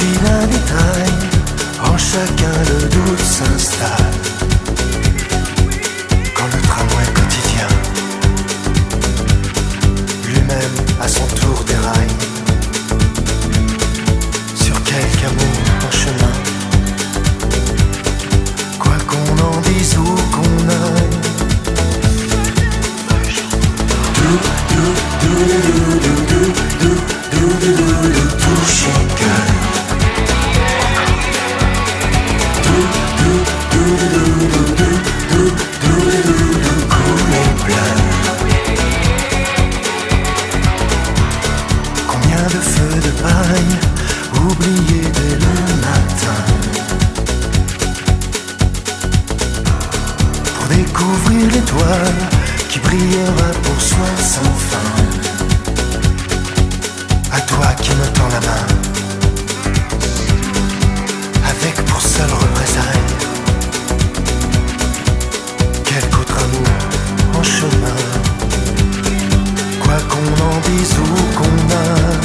suffit d'un détail, en chacun le doute s'installe. Quand le tramway quotidien lui-même à son tour déraille sur quelque amour en chemin, quoi qu'on en dise ou qu'on aille. Toucher cœur. Couler plein. Combien de feux de paille oubliés dès le matin pour découvrir l'étoile qui brillera pour soi sans fin. À toi qui me tends la main, avec pour seule représailles quelque autre amour en chemin, quoi qu'on en dise ou qu'on aille.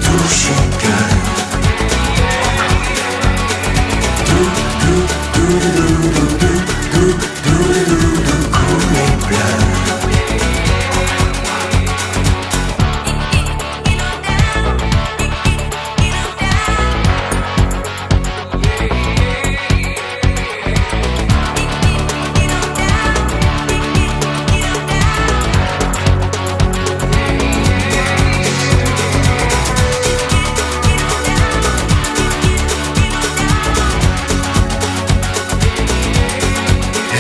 Toucher cœur. Couler plein.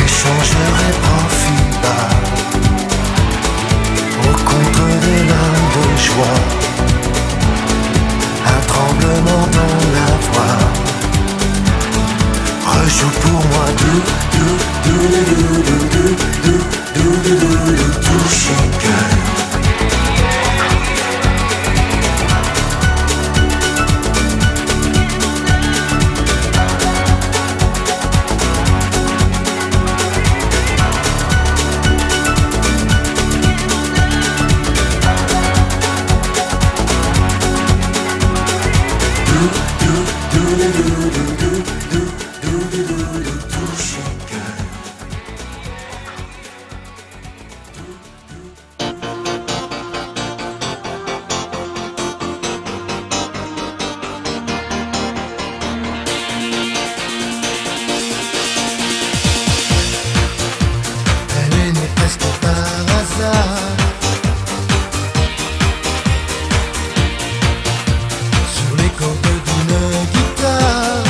Échangerai profit bas au contre des larmes de joie, un tremblement dans la voix rejoue pour moi toucher cœur. Elle est née presque par hasard sur les cordes d'une guitare.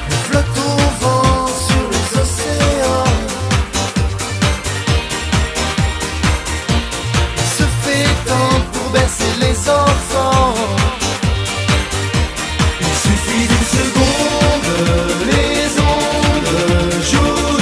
Elle flotte au vent sur les océans et se fait tendre pour bercer les enfants. Il suffit d'une seconde, les ondes jouent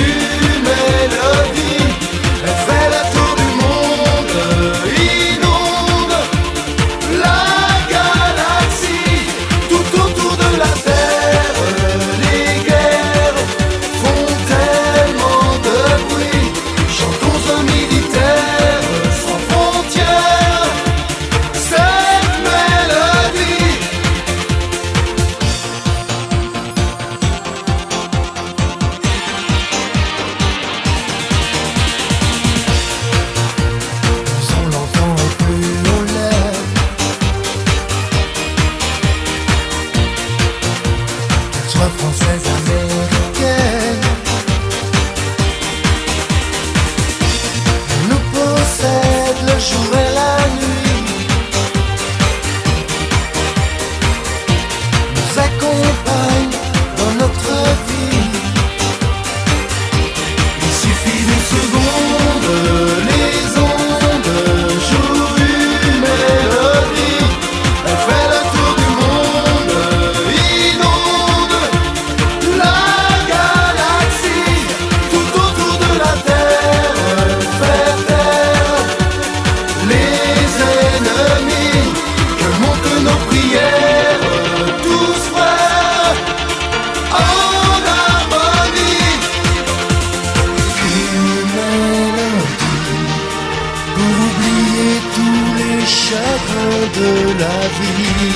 de la vie.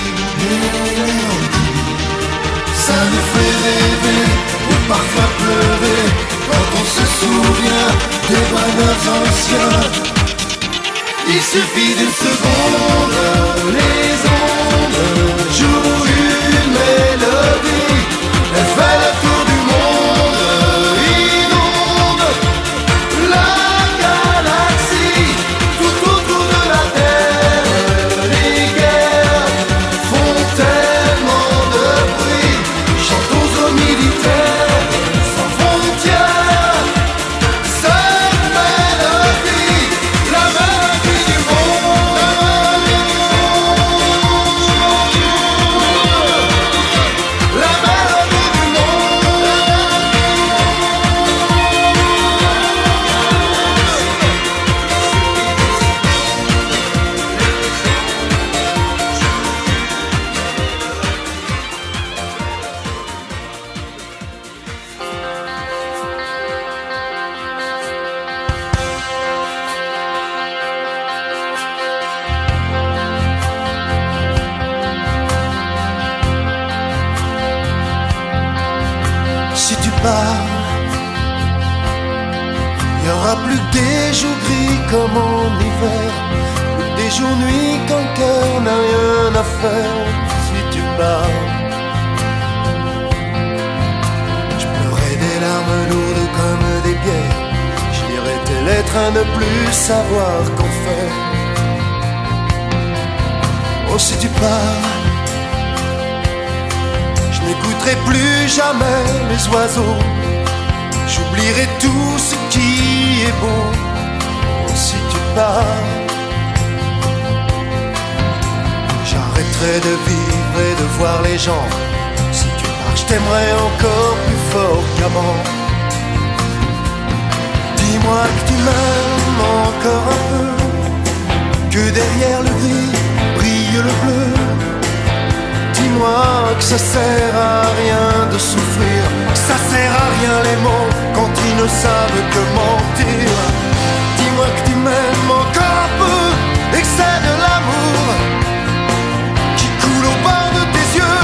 Ça nous fait rêver ou parfois pleurer quand on se souvient des bonheurs anciens. Il suffit d'une seconde, les ondes jouent une mélodie. Elle fait le tour du monde, inonde la galaxie. Tout autour de la terre, les guerres font tellement de bruit. Chantons aux militaires sans frontières cette mélodie, la mélodie du monde, la mélodie du monde. Si tu pars, il y aura plus que des jours gris comme en hiver, plus des jours nuits quand le cœur n'a rien à faire. Si tu pars, je pleurerai des larmes lourdes comme des pierres, je lirai tes lettres à ne plus savoir qu'en faire. Oh, si tu pars, je n'écouterai plus jamais les oiseaux, j'oublierai tout ce qui est beau. Oh, si tu pars, j'arrêterai de vivre et de voir les gens. Si tu pars, je t'aimerai encore plus fort qu'avant. Dis-moi que tu m'aimes encore un peu, que derrière le gris brille le bleu. Dis-moi que ça sert à rien de souffrir, que ça sert à rien les mots quand ils ne savent que mentir. Dis-moi que tu m'aimes encore un peu et que c'est de l'amour qui coule au bord de tes yeux,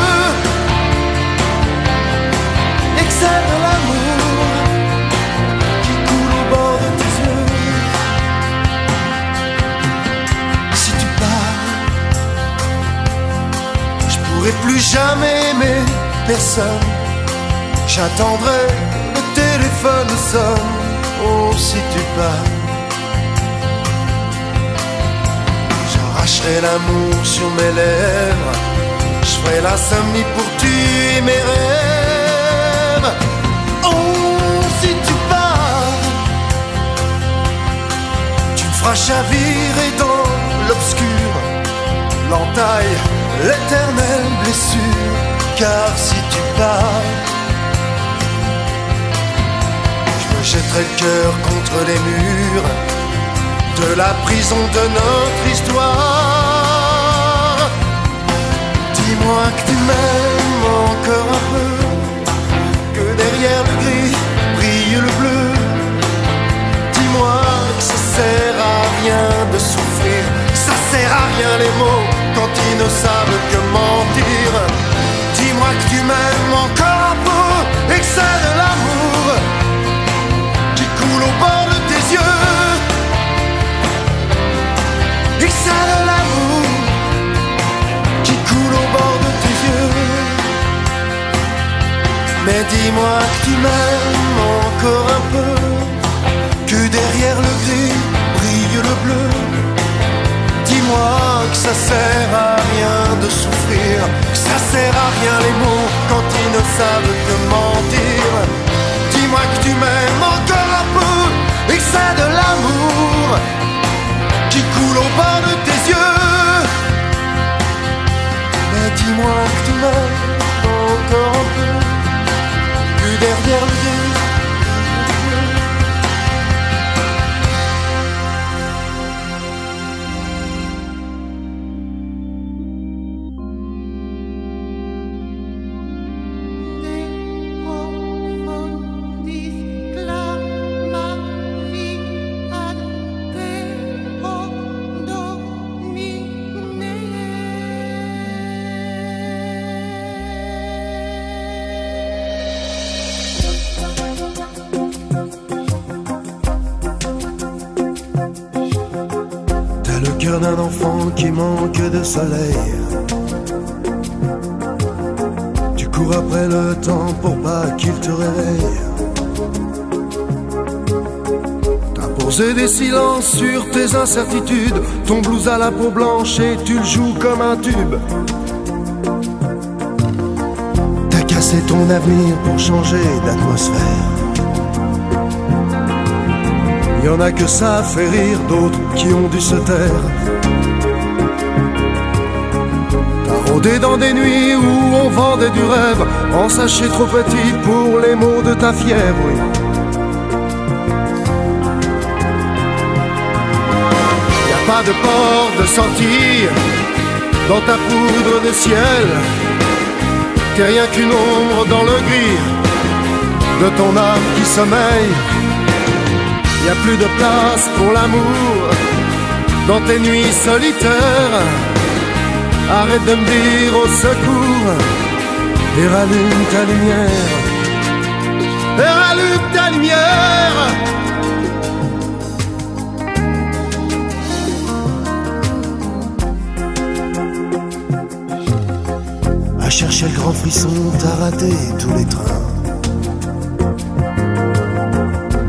et que c'est de l'amour qui coule au bord de tes yeux. Si tu pars, je pourrai plus jamais aimer personne. J'attendrai que le téléphone sonne. Oh, si tu pars, j'arracherai l'amour sur mes lèvres, je ferai l'insomnie pour tuer mes rêves. Oh, si tu pars, tu me feras chavirer dans l'obscur, l'entaille, l'éternelle blessure. Car si tu pars, je me jetterai le cœur contre les murs de la prison de notre histoire. Dis-moi que tu m'aimes encore un peu, que derrière le gris brille le bleu. Dis-moi que ça sert à rien de souffrir, que ça sert à rien les mots quand ils ne savent que mentir. Dis-moi que tu m'aimes encore un peu et que c'est de l'amour qui coule au bord de tes yeux, et que c'est de l'amour qui coule au bord de tes yeux. Mais dis-moi que tu m'aimes encore un peu, que derrière le gris brille le bleu. Dis-moi que ça sert à rien de souffrir, que ça sert à rien les mots quand ils ne savent que mentir. Dis-moi que tu m'aimes encore un peu et que c'est de l'amour qui coule au bord de tes yeux. Mais dis-moi que tu m'aimes encore un peu, que derrière le gris. These cœur d'un enfant qui manque de soleil. Tu cours après le temps pour pas qu'il te réveille. T'as posé des silences sur tes incertitudes, ton blues à la peau blanche et tu le joues comme un tube. T'as cassé ton avenir pour changer d'atmosphère. Y'en a que ça fait rire, d'autres qui ont dû se taire. T'as rôdé dans des nuits où on vendait du rêve, en sachet trop petit pour les maux de ta fièvre. Y'a pas de porte de sortie dans ta poudre de ciel. T'es rien qu'une ombre dans le gris de ton âme qui sommeille. Y'a plus de place pour l'amour dans tes nuits solitaires. Arrête de me dire au secours et rallume ta lumière. Et rallume ta lumière. À chercher le grand frisson, t'as raté tous les trains.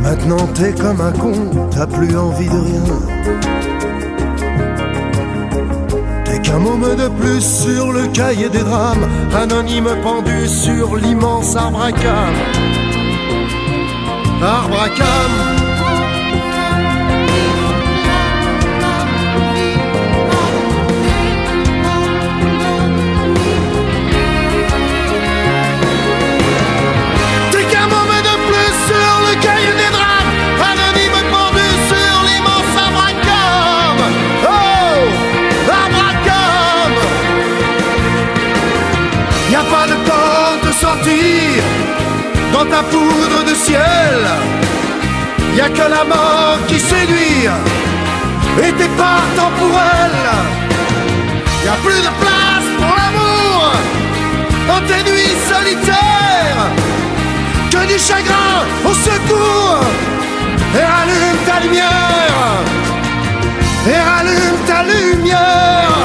Maintenant t'es comme un con, t'as plus envie de rien. T'es qu'un môme de plus sur le cahier des drames, anonyme pendu sur l'immense arbre à cam. Arbre à cam. Y'a pas de porte de sortie dans ta poudre de ciel. Y'a que la mort qui séduit et tes pas temporels. Y'a plus de place pour l'amour dans tes nuits solitaires. Que du chagrin au secours. Et rallume ta lumière. Et rallume ta lumière.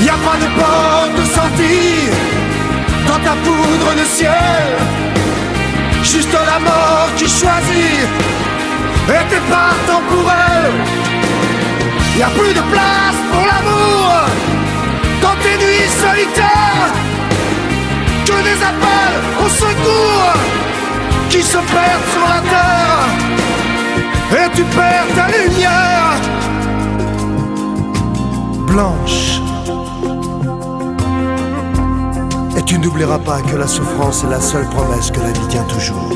Y'a pas de porte de sortie dans ta poudre de ciel. Juste la mort qui choisit et tes parts temporelles. Y'a plus de place pour l'amour dans tes nuits solitaires. Que des appels au secours qui se perdent sur la terre. Et tu perds ta lumière blanche. Et tu n'oublieras pas que la souffrance est la seule promesse que la vie tient toujours.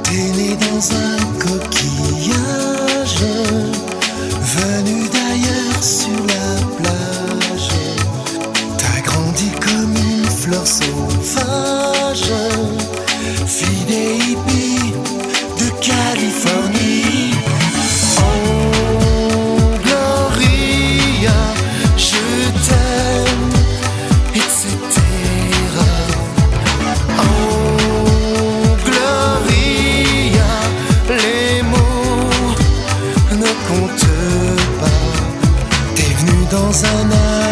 T'es né dans un coquillage, venu d'ailleurs sur la plage. T'as grandi comme une fleur sauvage, fille des hippies de Californie. Oh Gloria, je t'aime, etc. Oh Gloria, les mots ne comptent pas. T'es venu dans un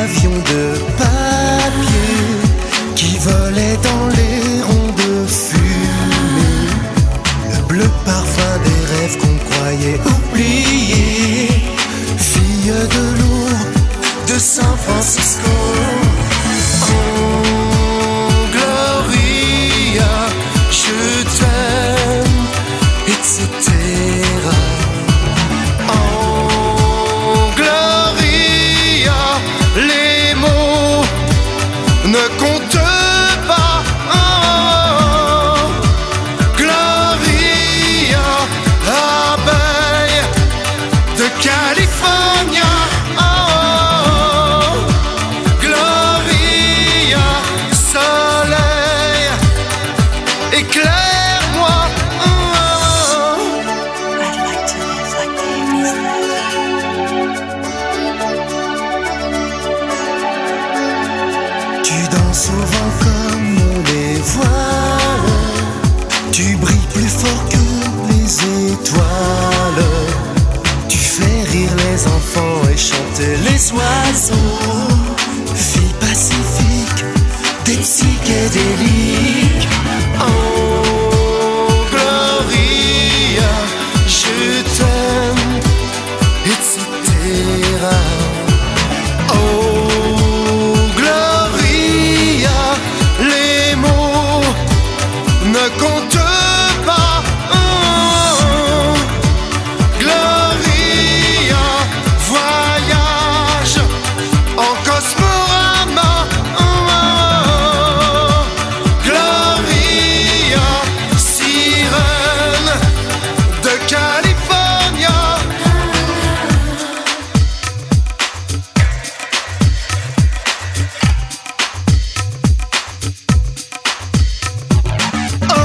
avion de papier qui volait dans les ronds de fumée. Le bleu parfum des rêves plus fort que les étoiles. Tu fais rire les enfants et chanter les oiseaux. Fille pacifique, t'es psychédélique. Oh Gloria, je t'aime, etc. Oh Gloria, les mots ne comptent pas. Oh, Gloria, voyage en cosmorama. Oh, Gloria, sirène de California. Oh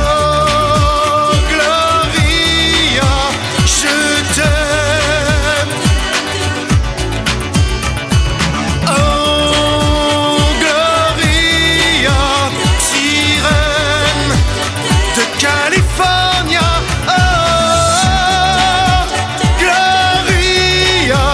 Gloria, je t'aime. Oh Gloria, sirène de California. Oh Gloria.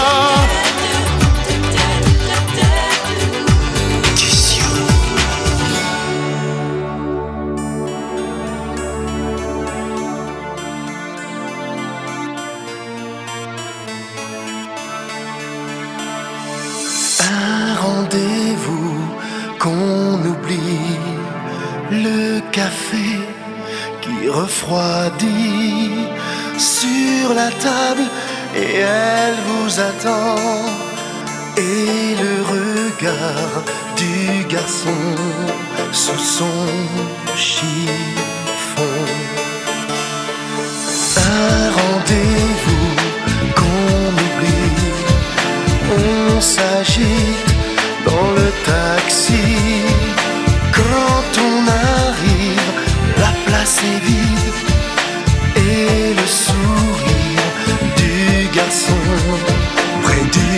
Un rendez-vous qu'on oublie, le café qui refroidit sur la table et elle vous attend. Et le regard du garçon sous son chiffon. Un rendez-vous qu'on oublie, on s'agite dans le taxi. Quand on arrive, la place est vide et le sourire du garçon près du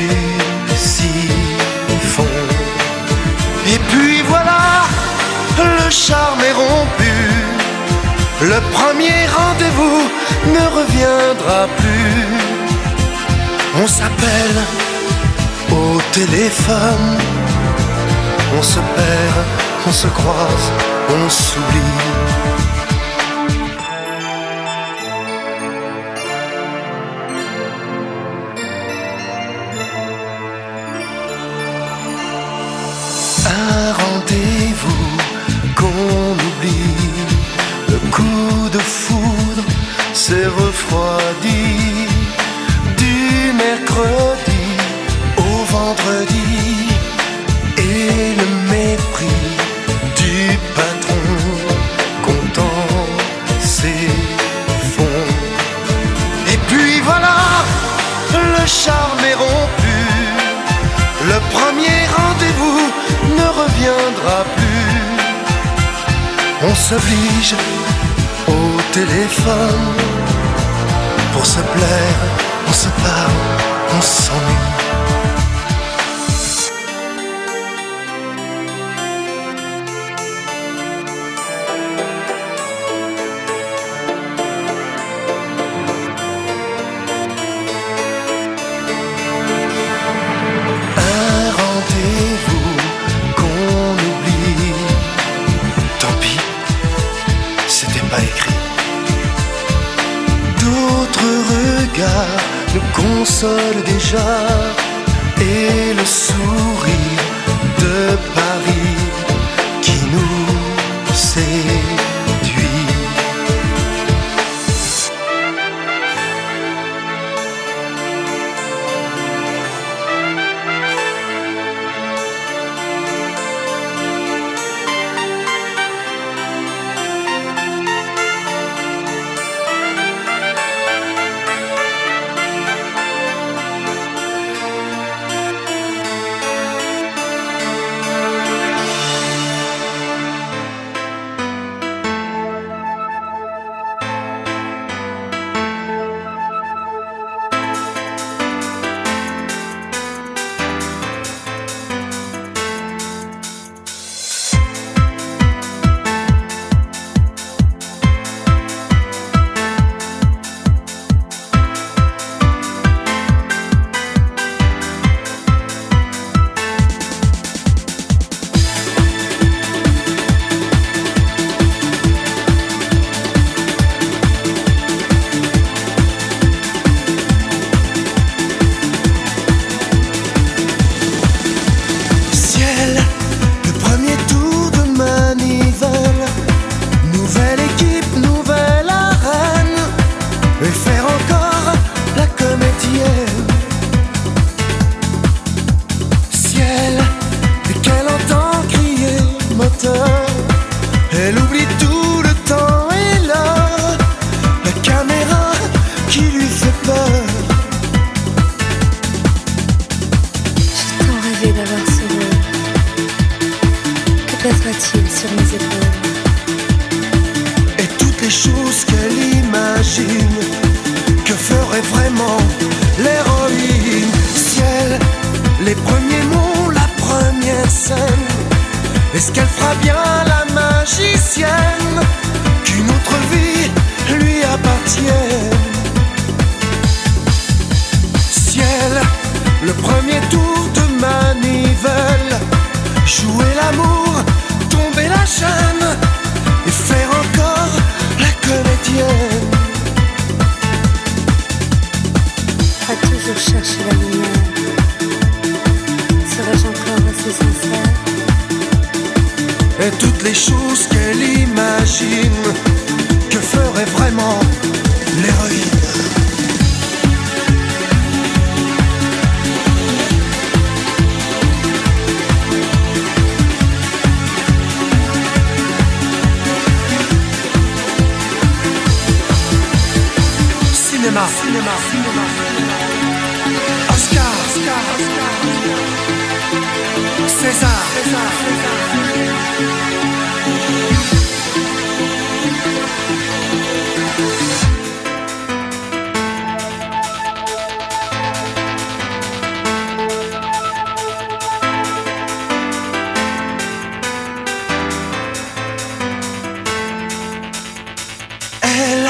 siphon. Et puis voilà, le charme est rompu. Le premier rendez-vous ne reviendra plus. On s'appelle au téléphone, on se perd, on se croise, on s'oublie. Un rendez-vous qu'on oublie, le coup de foudre s'est refroidi. Du mercredi au vendredi, et le mépris du patron comptant ses fonds. Et puis voilà, le charme est rompu. Le premier rendez-vous ne reviendra plus. On s'oblige au téléphone. Pour se plaire, on se parle, on s'ennuie. Un rendez-vous qu'on oublie. Tant pis, c'était pas écrit. D'autres regards nous consolent déjà. Et le sourire de Paris qui nous séduit. sera bien la magicienne, qu'une autre vie lui appartienne. Ciel, le premier tour de manivelle, jouer l'amour, tomber la chaîne et faire encore la comédienne. À toujours chercher la lumière, serais-je encore assez sincère? Et toutes les choses qu'elle imagine, que ferait vraiment l'héroïne? Cinéma. Oscar. César. Elle,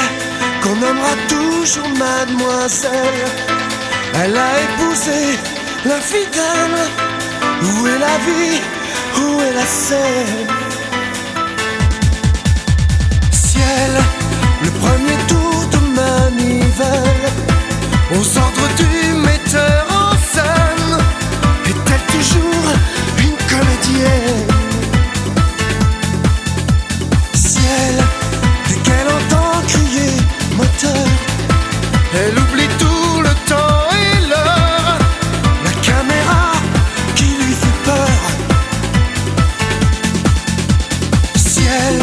qu'on nommera toujours mademoiselle, elle a épousé l'infidèle. Où est la vie? Où est la scène? Ciel, le premier tour de manivelle, aux ordres du metteur en scène, est-elle toujours une comédienne? Ciel, dès qu'elle entend crier moteur, elle oublie tout le temps et l'heure, la caméra qui lui fait peur. Ciel,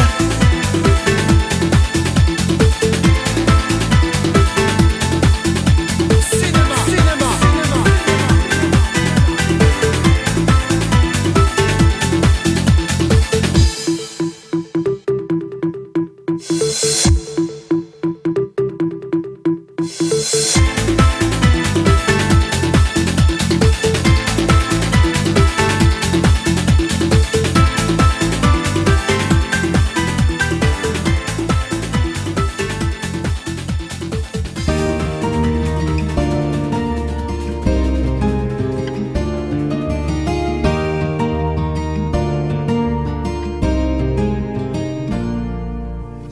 cinéma.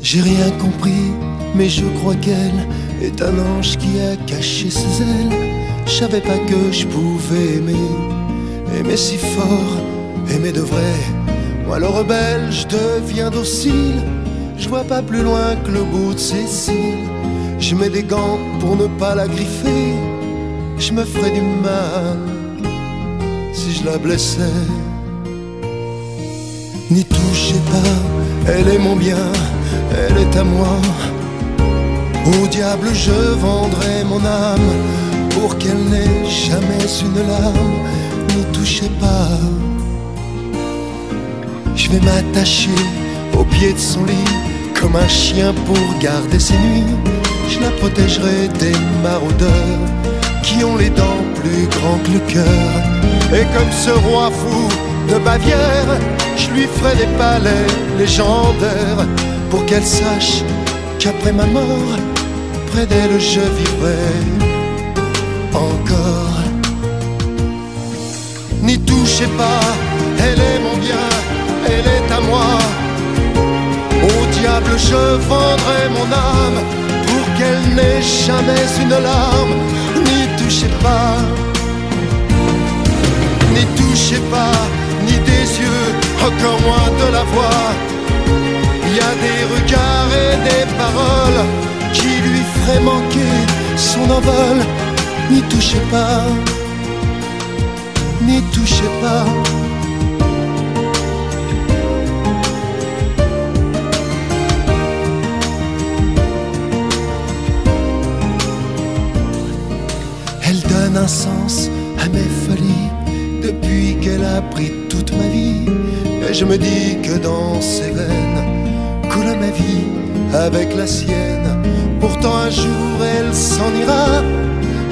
J'ai rien compris, mais je crois qu'elle est un ange qui a caché ses ailes. Je savais pas que je pouvais aimer si fort, aimer de vrai. Moi le rebelle, je deviens docile. Je vois pas plus loin que le bout de ses cils. Je mets des gants pour ne pas la griffer. Je me ferais du mal si je la blessais. N'y touchez pas, elle est mon bien, elle est à moi. Au diable je vendrai mon âme pour qu'elle n'ait jamais une larme. N'y touchez pas. Je vais m'attacher au pied de son lit comme un chien pour garder ses nuits. Je la protégerai des maraudeurs qui ont les dents plus grands que le cœur. Et comme ce roi fou de Bavière, je lui ferai des palais légendaires pour qu'elle sache qu'après ma mort, près d'elle je vivrai encore. N'y touchez pas, elle est mon bien, elle est à moi. Au diable je vendrai mon âme pour qu'elle n'ait jamais une larme. N'y touchez pas, n'y touchez pas, ni des yeux, encore moins de la voix. Il y a des regards et des paroles qui lui feraient manquer son envol. N'y touchez pas, n'y touchez pas. Elle donne un sens à mes folies depuis qu'elle a pris toute ma vie. Et je me dis que dans ses veines coule ma vie avec la sienne. Pourtant un jour elle s'en ira,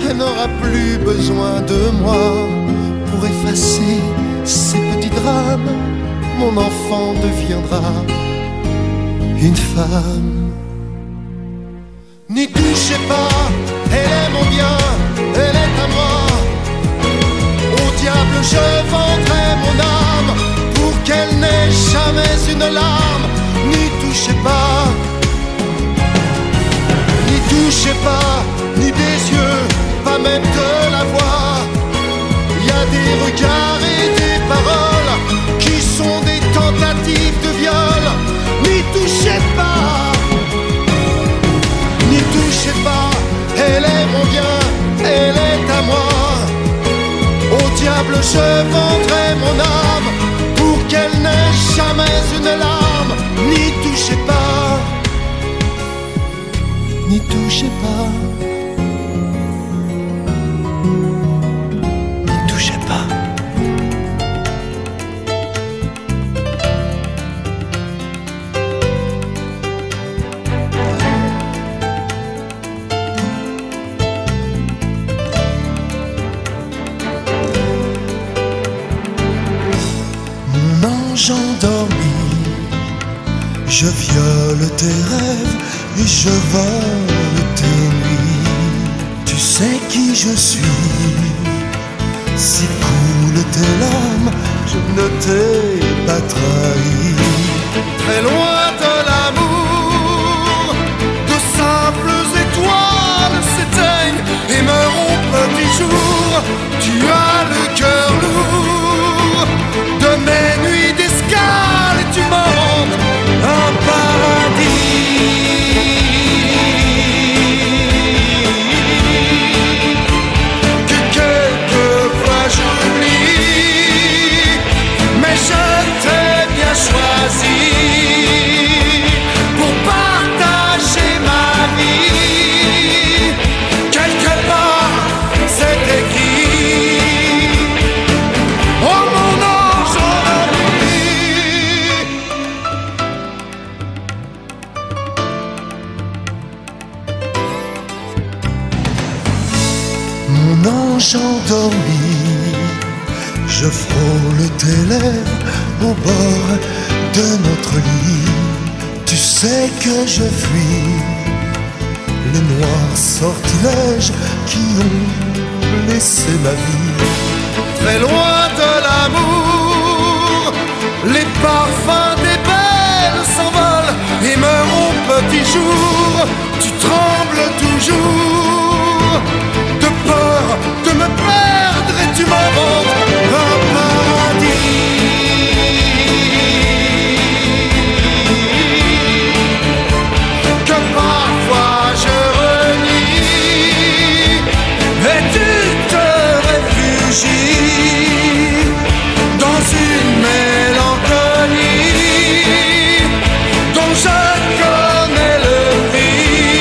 elle n'aura plus besoin de moi pour effacer ses petits drames. mon enfant deviendra une femme. N'y touchez pas, elle est mon bien, elle est à moi. Au diable je vendrai mon âme pour qu'elle n'ait jamais une larme. N'y touchez pas, n'y touchez pas, ni des yeux, pas même de la voix. Il y a des regards et des paroles qui sont des tentatives de viol. N'y touchez pas, n'y touchez pas, elle est mon bien, elle est à moi. Au diable je vendrai mon âme pour qu'elle n'ait jamais une larme. N'y touchez pas, n'y touchez pas, n'y touchez pas. Endormi, je viole tes rêves et je vole tes nuits. Tu sais qui je suis, si coulent tes larmes, je ne t'ai pas trahi. Très loin de l'amour, de simples étoiles s'éteignent et meurent au petit jour. Tu as le cœur lourd de mes nuits d'escale et tu m'inventes un paradis. Que quelquefois j'oublie, mais je t'ai bien choisi pour partager ma vie. Quelque part, c'est écrit. Oh mon ange endormi. Mon ange endormi, je frôle tes lèvres au bord de notre lit. Tu sais que je fuis les noirs sortilèges qui ont blessé ma vie. Très loin de l'amour, les parfums des belles s'envolent et meurent au petit jour. Tu trembles toujours de peur de me perdre et tu m'inventes un paradis. Que parfois je renie et tu te réfugies dans une mélancolie dont je connais le prix.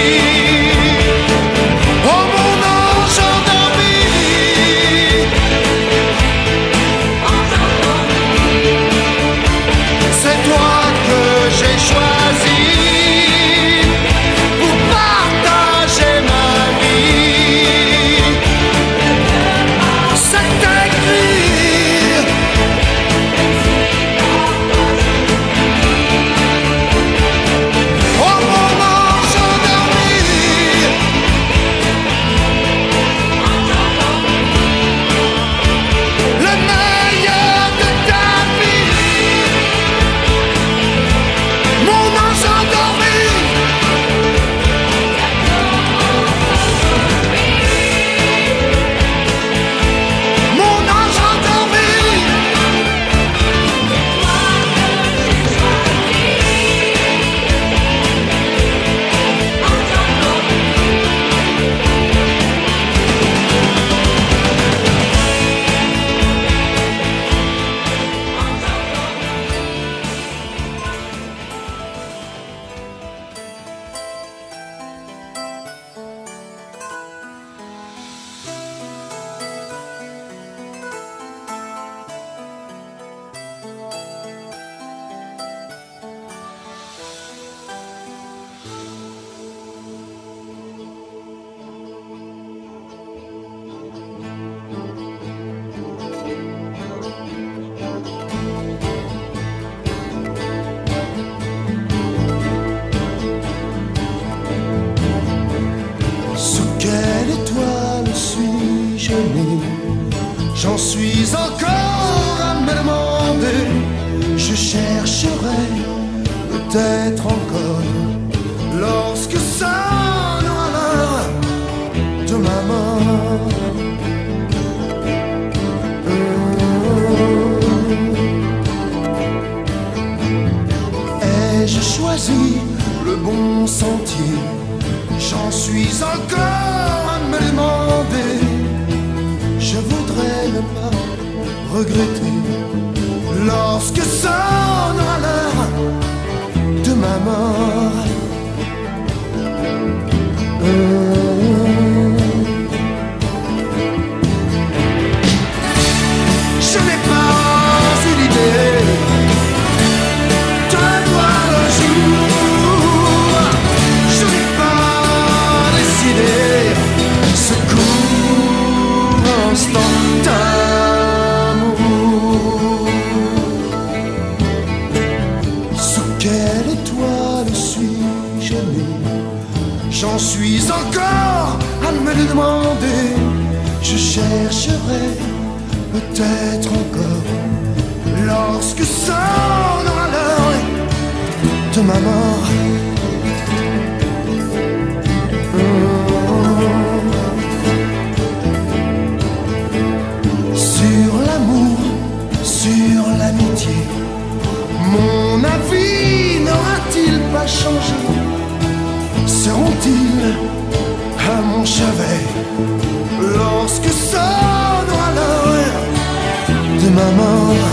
nuit. J'en suis encore à me demander. Je chercherai peut-être encore lorsque sonnera l'heure de ma mort. Ai-je choisi le bon sentier? J'en suis encore à me demander. Je voudrais ne pas regretter lorsque sonnera l'heure de ma mort. Je n'ai pas eu l'idée de voir le jour. Je n'ai pas décidé ce court instant d'amour. Sous quelle étoile suis-je né? J'en suis encore à me le demander. Je chercherai peut-être encore lorsque sonnera l'heure de ma mort. Sur l'amour, sur l'amitié, mon avis n'aura-t-il pas changé? Seront-ils à mon chevet lorsque sonnera l'heure de ma mort?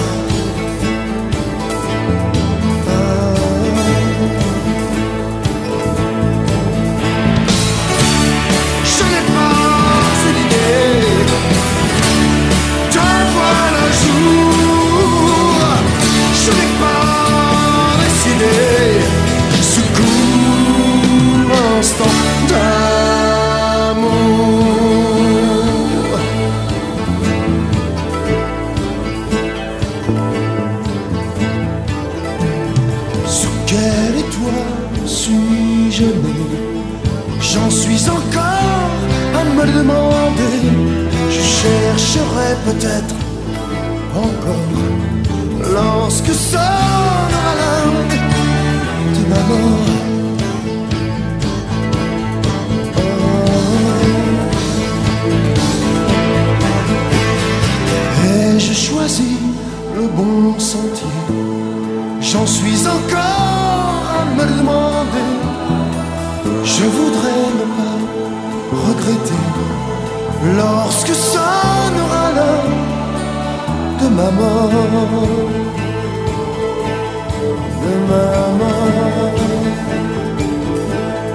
Je n'ai pas eu l'idée de voir le jour. Je n'ai pas décidé ce court instant d'amour. Sous quelle étoile suis-je né? J'en suis encore à me le demander. Je chercherai peut-être encore lorsque sonnera l'heure de ma mort. Ai-je choisi le bon sentier? J'en suis encore à me le demander. Je voudrais ne pas regretter lorsque sonnera l'heure de ma mort. De ma mort.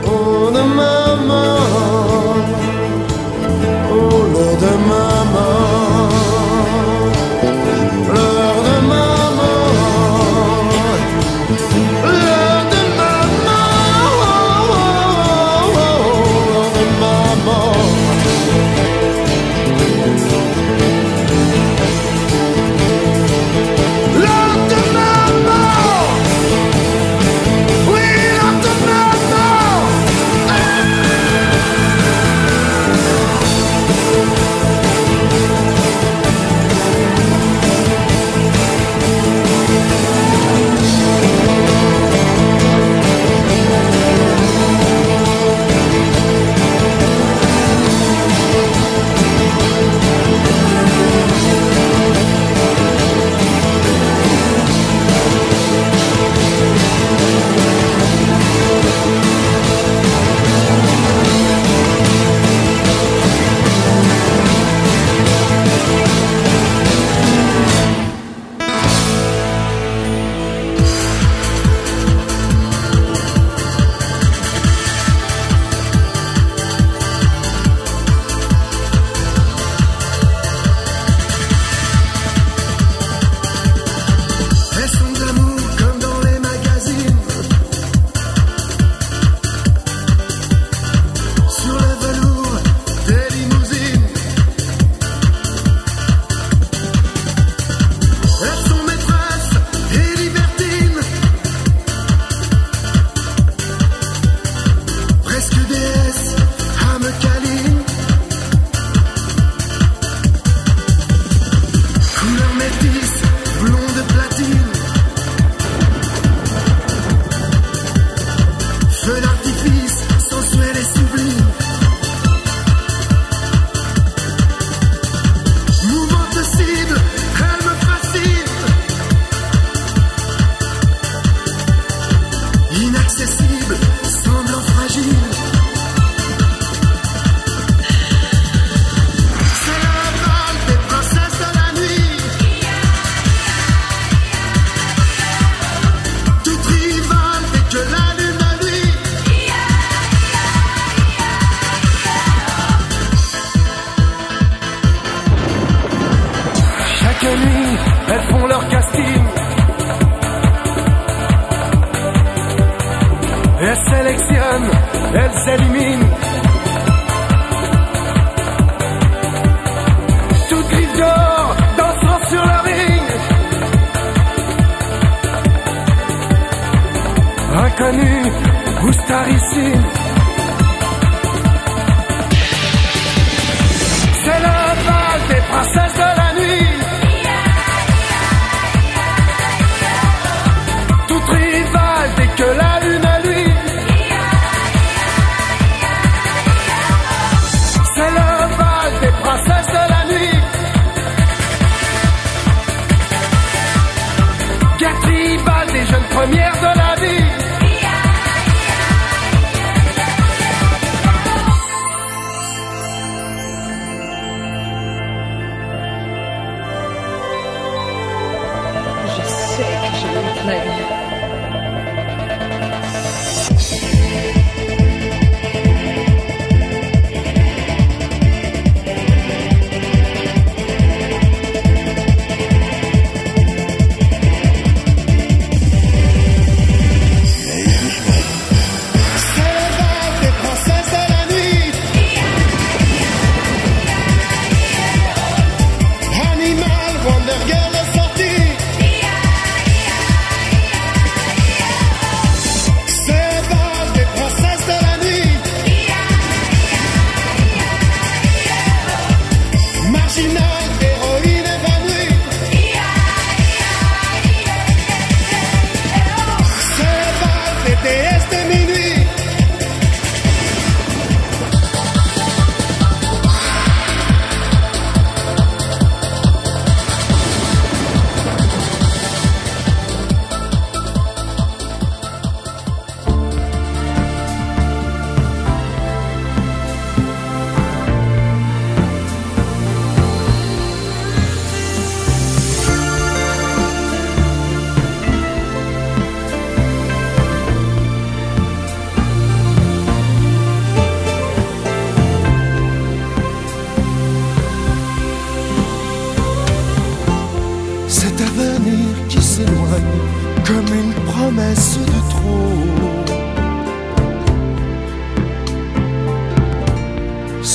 Oh, de ma mort. Oh, l'heure de ma mort. L'heure de ma mort. L'heure de ma mort. L'heure de ma mort. L'heure de ma mort.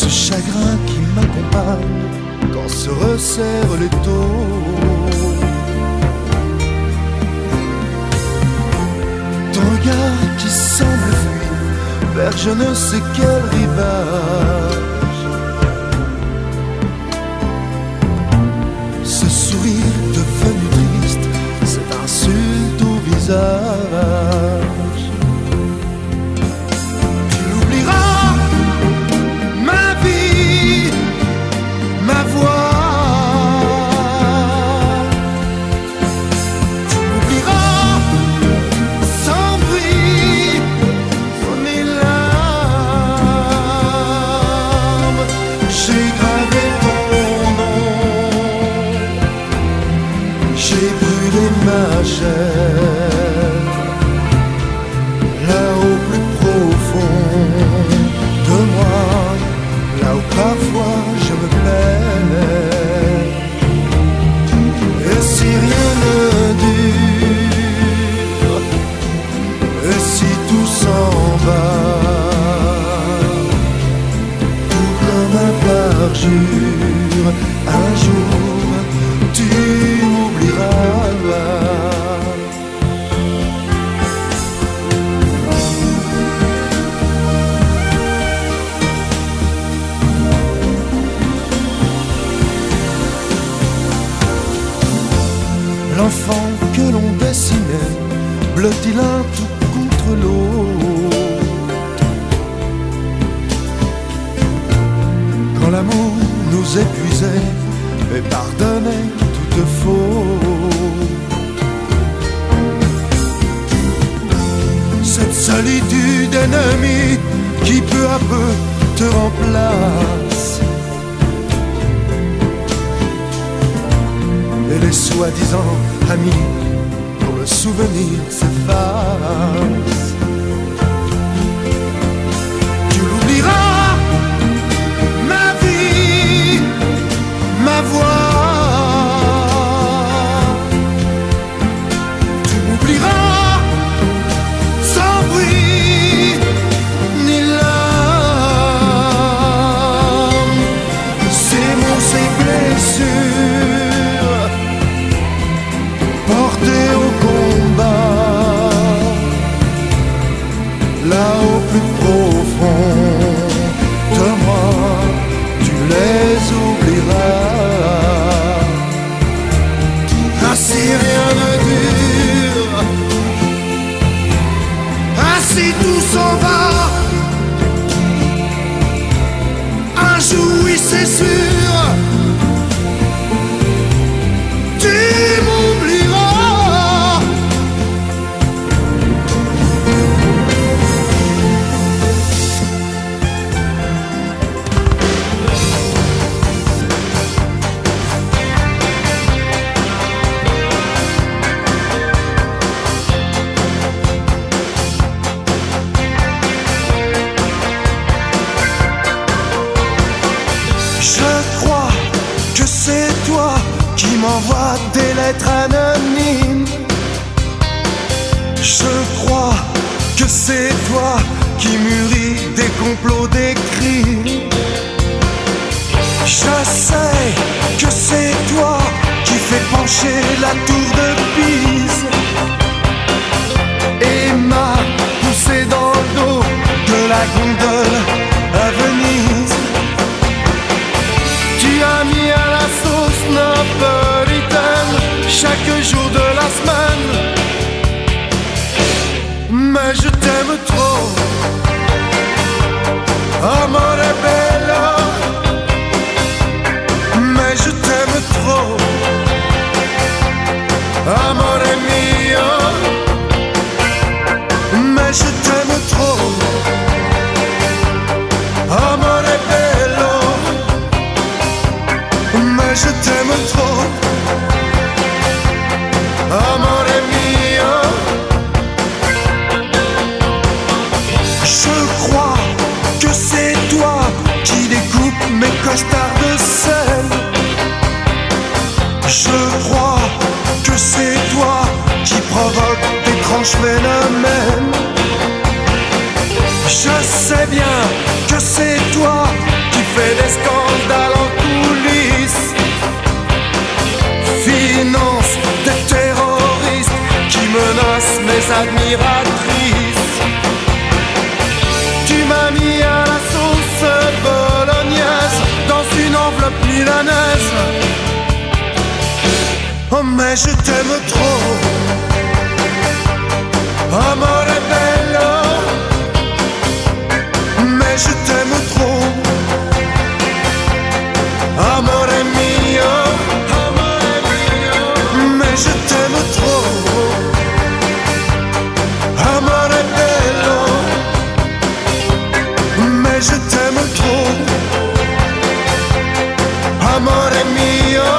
ce chagrin qui m'accompagne quand se resserrent les taux. Ton regard qui semble fuir vers je ne sais quel rivage. Ce sourire devenu triste, cette insulte au visage. Tu l'oublieras, ma vie, ma voix. Tu m'oublieras sans bruit, mes larmes. J'ai gravé ton nom, j'ai brûlé ma chair, là au plus profond de moi, là où parfois je me perds. Et si rien ne dure, et si tout s'en va, tout comme un parjure, un jour tu m'oublieras. L'enfant que l'on dessinait, blotti l'un tout contre l'autre. Quand l'amour nous épuisait et pardonnait toute faute. Cette solitude ennemie qui peu à peu te remplace. Et les soi-disant amis pour le souvenir s'effacent. Tu l'oublieras, ma vie, ma voix. Tu m'oublieras sans bruit ni larmes. Ces mots, ces blessures portés au combat, là au plus profond de moi, tu les oublieras. Ah, si rien ne dure, ah, si tout s'en va, un jour oui c'est sûr, tu m'oublieras. Je crois que c'est toi qui m'envoie des lettres anonymes. Je crois que c'est toi qui mûrit des complots, des crimes. Je sais que c'est toi qui fais pencher la tour de Pise et m'a poussé dans le dos de la gondole à Venise. Tu as mis à la sauce napolitaine chaque jour de la semaine. Mais je t'aime trop, amore bello. Mais je t'aime trop, amore mio. Mais je t'aime trop, amore bello. Mais je t'aime trop, amore mio. Je crois que c'est toi qui découpe mes costards de sel. Je crois que c'est toi qui provoque d'étranges phénomènes. Je sais bien que c'est toi qui fais admiratrice. Tu m'as mis à la sauce bolognaise dans une enveloppe milanaise. Oh mais je t'aime trop, amore bello. Mais je t'aime trop, amore mio, amore mio. Mais je t'aime trop, amore bello. Mais je t'aime trop, amore mio.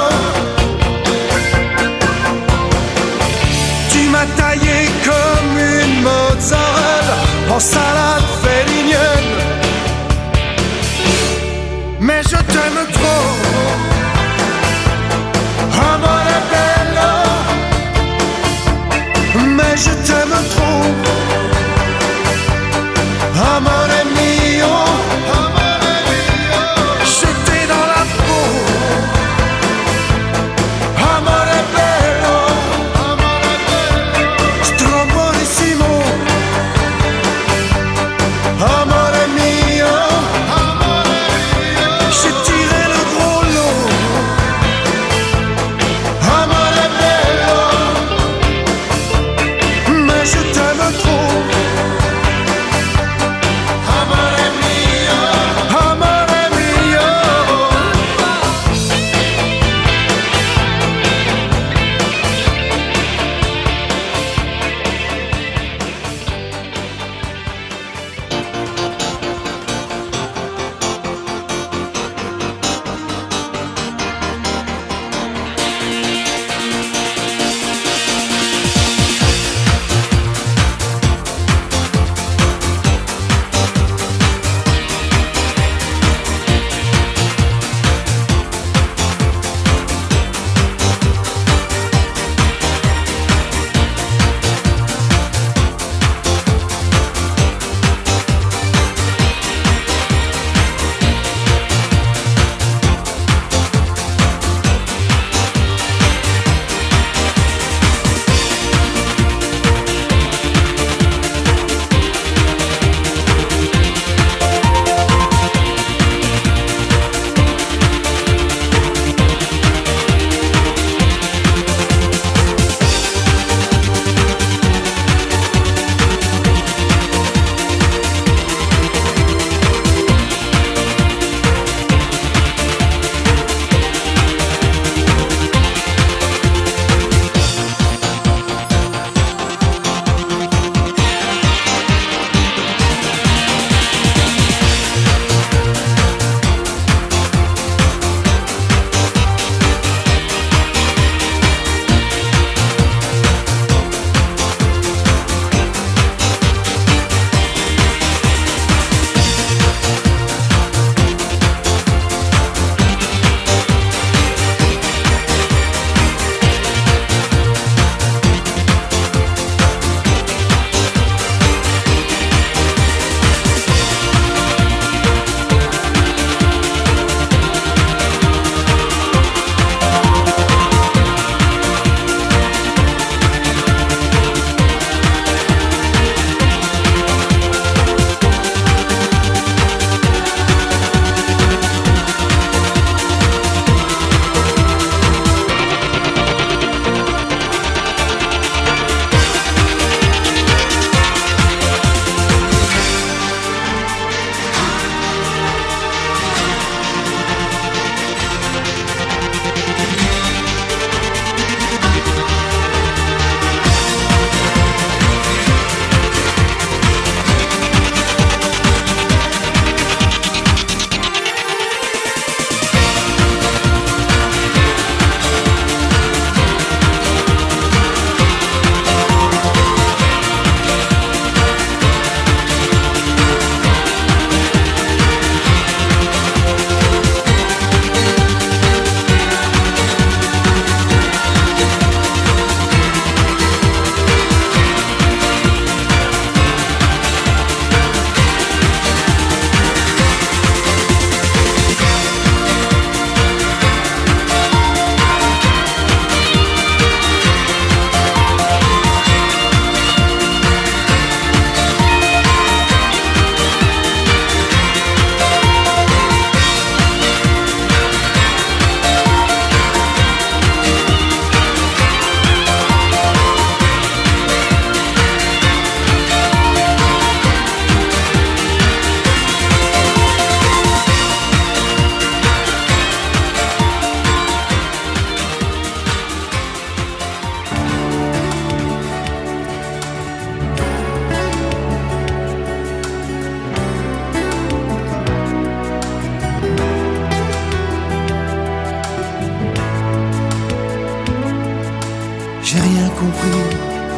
compris,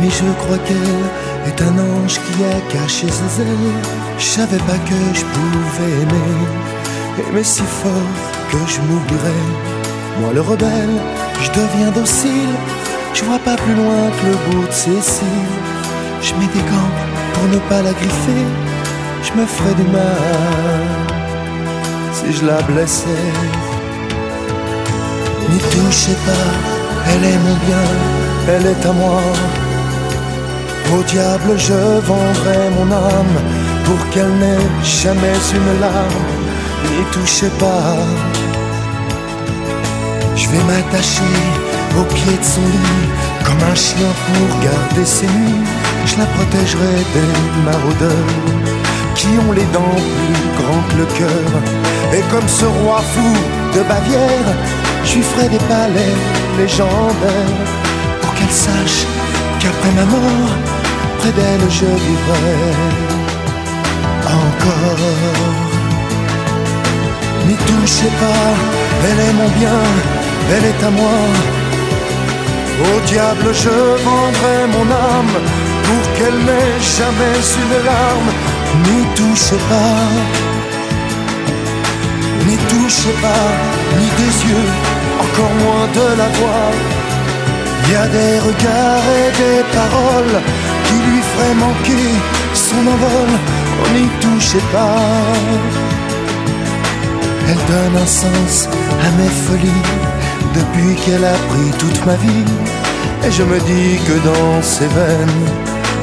mais je crois qu'elle est un ange qui a caché ses ailes. Je savais pas que je pouvais aimer si fort que je m'oublierais. Moi le rebelle, je deviens docile, je vois pas plus loin que le bout de ses cils. Je mets des gants pour ne pas la griffer, je me ferais du mal si je la blessais. N'y touchez pas, elle est mon bien, elle est à moi. Au diable je vendrai mon âme pour qu'elle n'ait jamais une larme. N'y touchez pas. Je vais m'attacher au pied de son lit comme un chien pour garder ses nuits. Je la protégerai des maraudeurs qui ont les dents plus grands que le cœur. Et comme ce roi fou de Bavière, je lui ferai des palais légendaires pour qu'elle sache qu'après ma mort, près d'elle je vivrai encore. N'y touchez pas, elle est mon bien, elle est à moi. Au diable je vendrai mon âme pour qu'elle n'ait jamais une larme. N'y touchez pas, n'y touchez pas, ni des yeux, encore moins de la voix. Il y a des regards et des paroles qui lui feraient manquer son envol. Oh, n'y touchez pas. Elle donne un sens à mes folies depuis qu'elle a pris toute ma vie. Et je me dis que dans ses veines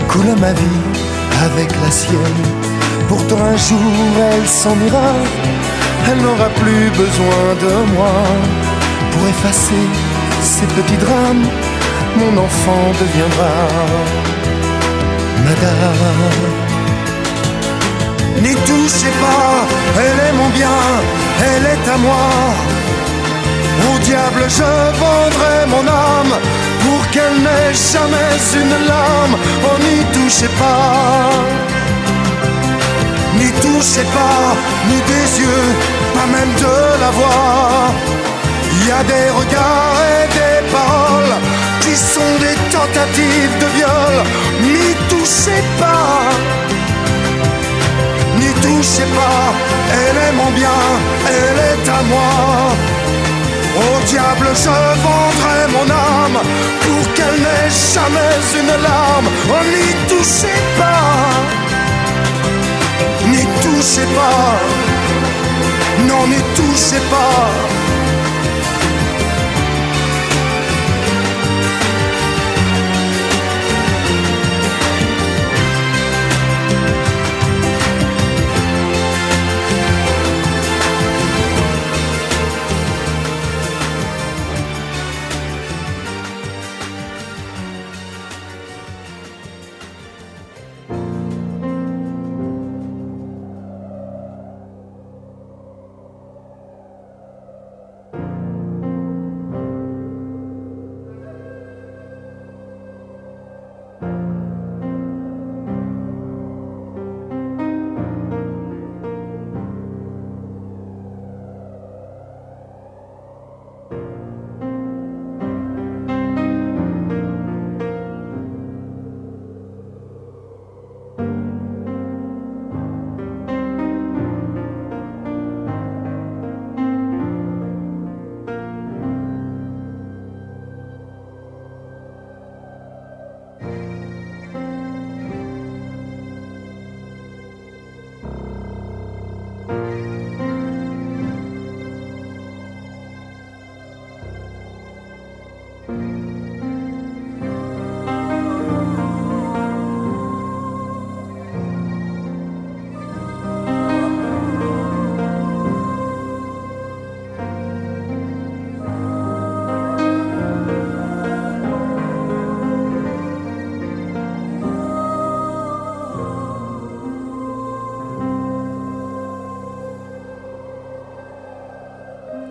coule ma vie avec la sienne. Pourtant un jour elle s'en ira, elle n'aura plus besoin de moi pour effacer ces petits drames. Mon enfant deviendra madame. N'y touchez pas, elle est mon bien, elle est à moi. Au diable je vendrai mon âme pour qu'elle n'ait jamais une larme. Oh, n'y touchez pas, n'y touchez pas, ni des yeux, pas même de la voix. Il y a des regards et des paroles qui sont des tentatives de viol. N'y touchez pas, n'y touchez pas, elle est mon bien, elle est à moi. Au diable je vendrai mon âme pour qu'elle n'ait jamais une larme. Oh, n'y touchez pas, n'y touchez pas, non n'y touchez pas.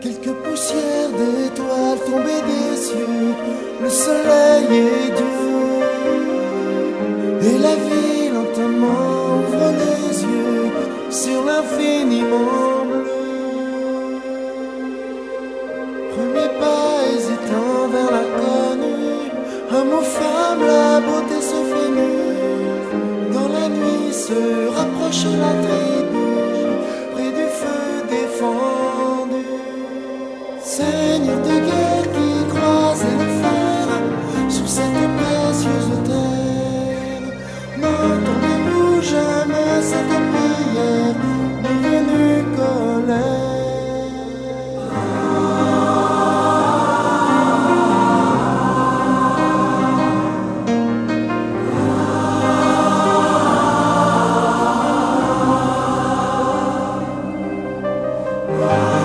Quelques poussières d'étoiles tombées des cieux, le soleil et Dieu, et la vie lentement ouvre les yeux sur l'infiniment bleu. Premier pas hésitant vers l'inconnu, un mot phare Thank